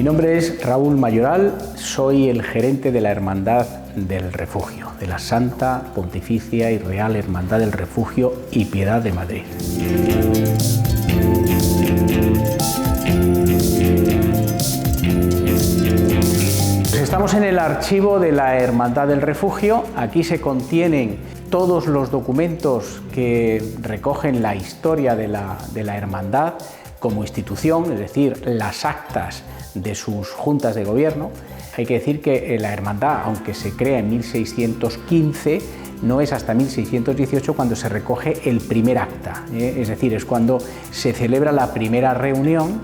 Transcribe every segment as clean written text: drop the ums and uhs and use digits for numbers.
nombre es Raúl Mayoral, soy el gerente de la Hermandad del Refugio, de la Santa, Pontificia y Real Hermandad del Refugio y Piedad de Madrid. Estamos en el archivo de la Hermandad del Refugio. Aquí se contienen todos los documentos que recogen la historia de la Hermandad como institución, es decir, las actas de sus juntas de gobierno. Hay que decir que la Hermandad, aunque se crea en 1615, no es hasta 1618 cuando se recoge el primer acta, es decir, es cuando se celebra la primera reunión,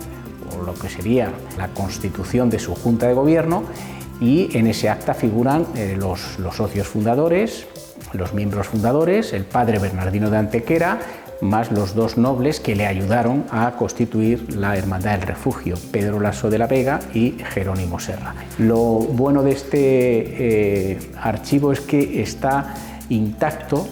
o lo que sería la constitución de su junta de gobierno, y en ese acta figuran los socios fundadores, los miembros fundadores, el padre Bernardino de Antequera, más los dos nobles que le ayudaron a constituir la Hermandad del Refugio, Pedro Lasso de la Vega y Jerónimo Serra. Lo bueno de este archivo es que está intacto,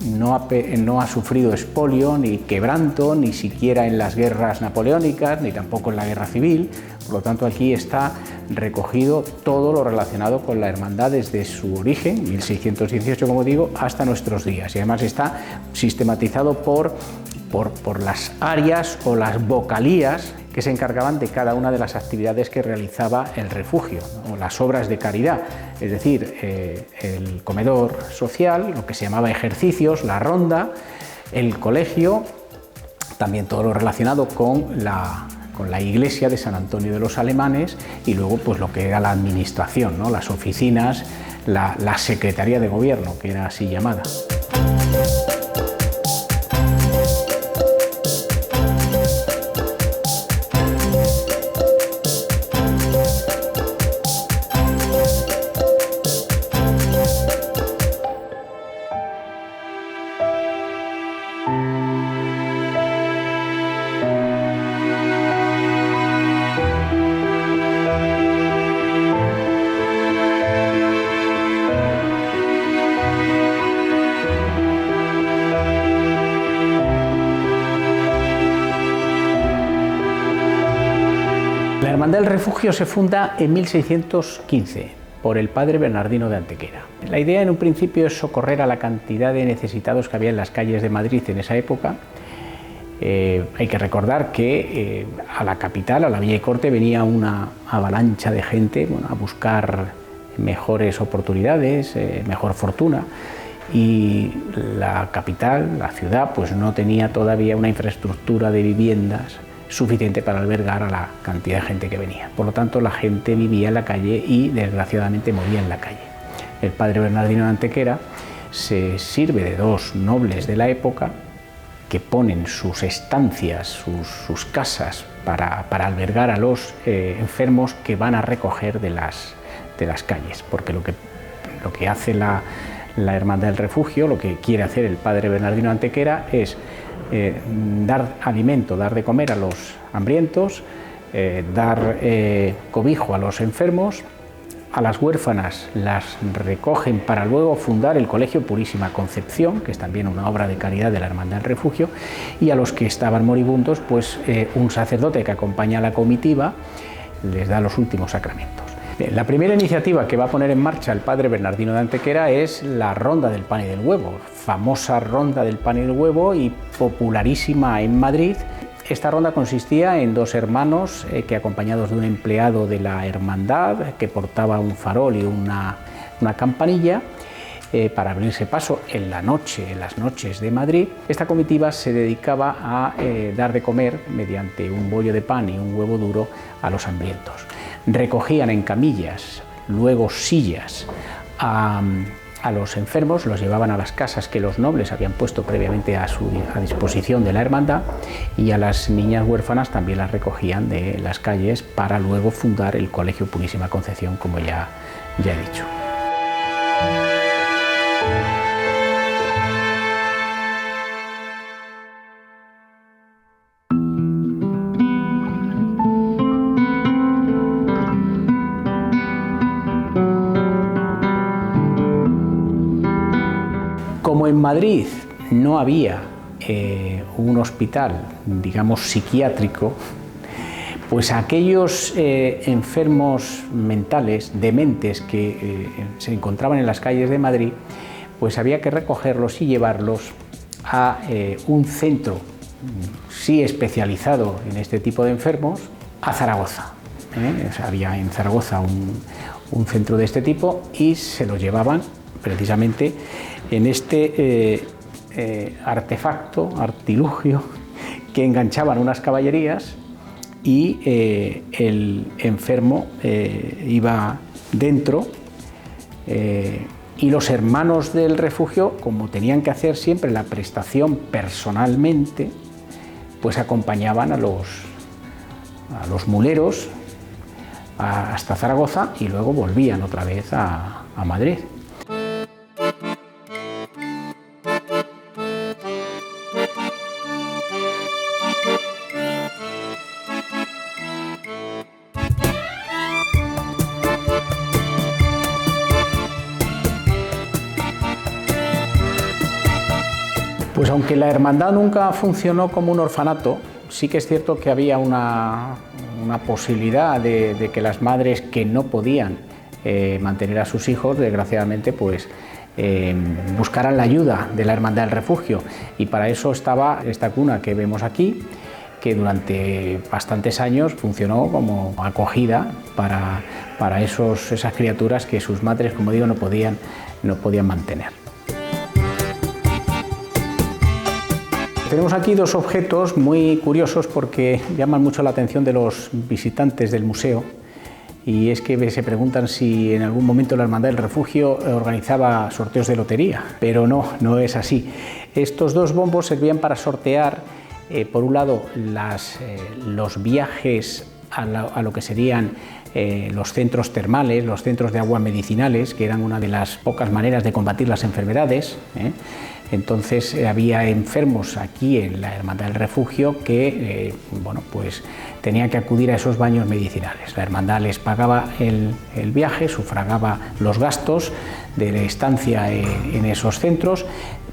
no ha sufrido expolio ni quebranto, ni siquiera en las guerras napoleónicas, ni tampoco en la guerra civil. Por lo tanto, aquí está recogido todo lo relacionado con la hermandad desde su origen, 1618, como digo, hasta nuestros días. Y además está sistematizado por las áreas o las vocalías que se encargaban de cada una de las actividades que realizaba el refugio, o las obras de caridad, es decir, el comedor social, lo que se llamaba ejercicios, la ronda, el colegio, también todo lo relacionado con la iglesia de San Antonio de los Alemanes, y luego pues lo que era la administración, ¿no? Las oficinas, la secretaría de gobierno, que era así llamada. La Hermandad del Refugio se funda en 1615 por el padre Bernardino de Antequera. La idea en un principio es socorrer a la cantidad de necesitados que había en las calles de Madrid en esa época. Hay que recordar que a la capital, a la Villa y Corte, venía una avalancha de gente, a buscar mejores oportunidades, mejor fortuna, y la capital, la ciudad, pues no tenía todavía una infraestructura de viviendas suficiente para albergar a la cantidad de gente que venía. Por lo tanto, la gente vivía en la calle y desgraciadamente moría en la calle. El padre Bernardino de Antequera se sirve de dos nobles de la época que ponen sus estancias, sus casas para albergar a los enfermos que van a recoger de las calles, porque lo que hace la Hermandad del Refugio, lo que quiere hacer el padre Bernardino de Antequera es dar alimento, dar de comer a los hambrientos, dar cobijo a los enfermos, a las huérfanas las recogen para luego fundar el Colegio Purísima Concepción, que es también una obra de caridad de la Hermandad del Refugio, y a los que estaban moribundos, pues un sacerdote que acompaña a la comitiva les da los últimos sacramentos. Bien, la primera iniciativa que va a poner en marcha el padre Bernardino de Antequera es la Ronda del Pan y del Huevo, famosa Ronda del Pan y del Huevo y popularísima en Madrid. Esta ronda consistía en dos hermanos que, acompañados de un empleado de la hermandad que portaba un farol y una campanilla, para abrirse paso en las noches de Madrid, esta comitiva se dedicaba a dar de comer mediante un bollo de pan y un huevo duro a los hambrientos. Recogían en camillas, luego sillas, a los enfermos, los llevaban a las casas que los nobles habían puesto previamente a disposición de la hermandad, y a las niñas huérfanas también las recogían de las calles para luego fundar el Colegio Purísima Concepción, como ya he dicho. Como en Madrid no había un hospital, digamos, psiquiátrico, Pues aquellos enfermos mentales, dementes, que se encontraban en las calles de Madrid, pues había que recogerlos y llevarlos a un centro, sí especializado en este tipo de enfermos, a Zaragoza. O sea, había en Zaragoza un centro de este tipo y se los llevaban precisamente en este artilugio que enganchaban unas caballerías y el enfermo iba dentro y los hermanos del refugio, como tenían que hacer siempre la prestación personalmente, pues acompañaban a los muleros hasta Zaragoza y luego volvían otra vez a Madrid. Pues aunque la hermandad nunca funcionó como un orfanato, sí que es cierto que había una posibilidad de que las madres que no podían mantener a sus hijos, desgraciadamente, pues buscaran la ayuda de la Hermandad del Refugio. Y para eso estaba esta cuna que vemos aquí, que durante bastantes años funcionó como acogida para esas criaturas que sus madres, como digo, no podían mantener. Tenemos aquí dos objetos muy curiosos porque llaman mucho la atención de los visitantes del museo, y es que se preguntan si en algún momento la Hermandad del Refugio organizaba sorteos de lotería, pero no es así. Estos dos bombos servían para sortear, por un lado, los viajes a lo que serían los centros termales, los centros de agua medicinales, que eran una de las pocas maneras de combatir las enfermedades. Entonces había enfermos aquí en la Hermandad del Refugio que pues tenían que acudir a esos baños medicinales. La hermandad les pagaba el viaje, sufragaba los gastos de la estancia en esos centros,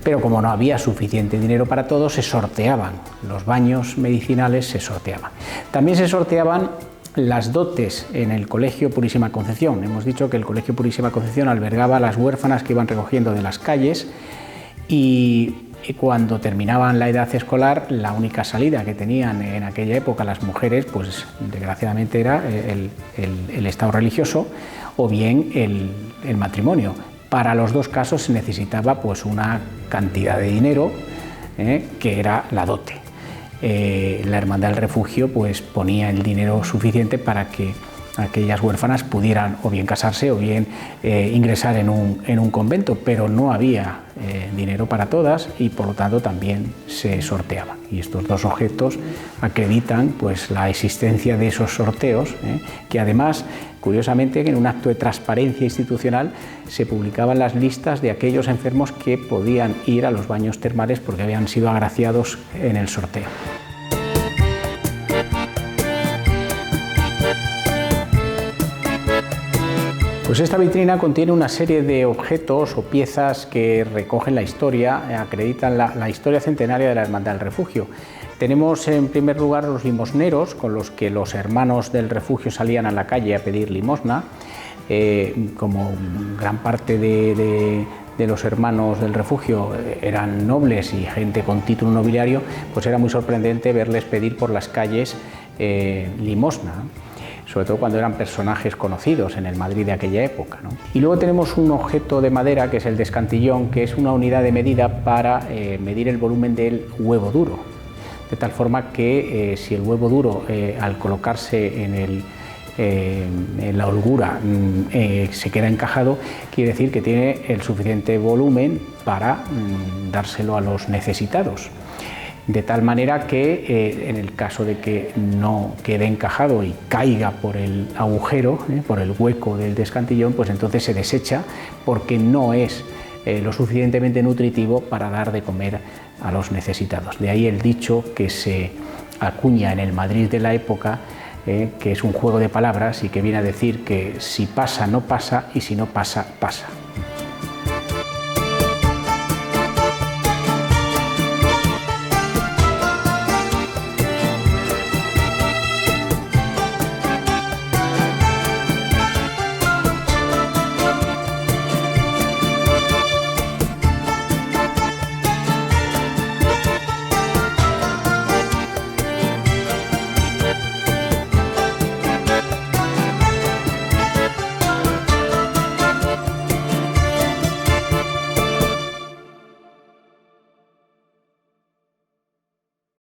pero como no había suficiente dinero para todos, se sorteaban los baños medicinales, se sorteaban. También se sorteaban las dotes en el Colegio Purísima Concepción. Hemos dicho que el Colegio Purísima Concepción albergaba a las huérfanas que iban recogiendo de las calles, y cuando terminaban la edad escolar, la única salida que tenían en aquella época las mujeres, pues desgraciadamente era el estado religioso o bien el matrimonio. Para los dos casos se necesitaba pues una cantidad de dinero que era la dote. La Hermandad del Refugio pues ponía el dinero suficiente para que aquellas huérfanas pudieran o bien casarse o bien ingresar en un convento, pero no había dinero para todas y por lo tanto también se sorteaba. Y estos dos objetos acreditan pues la existencia de esos sorteos, que además, curiosamente, en un acto de transparencia institucional se publicaban las listas de aquellos enfermos que podían ir a los baños termales porque habían sido agraciados en el sorteo. Pues esta vitrina contiene una serie de objetos o piezas que recogen la historia, acreditan la historia centenaria de la Hermandad del Refugio. Tenemos en primer lugar los limosneros, con los que los hermanos del refugio salían a la calle a pedir limosna. Como gran parte de los hermanos del refugio eran nobles y gente con título nobiliario, pues era muy sorprendente verles pedir por las calles limosna, sobre todo cuando eran personajes conocidos en el Madrid de aquella época, ¿no? Y luego tenemos un objeto de madera que es el descantillón, que es una unidad de medida para medir el volumen del huevo duro, de tal forma que si el huevo duro al colocarse en la holgura se queda encajado, quiere decir que tiene el suficiente volumen para dárselo a los necesitados. De tal manera que en el caso de que no quede encajado y caiga por el agujero, por el hueco del descantillón, pues entonces se desecha porque no es lo suficientemente nutritivo para dar de comer a los necesitados. De ahí el dicho que se acuña en el Madrid de la época, que es un juego de palabras y que viene a decir que si pasa, no pasa, y si no pasa, pasa.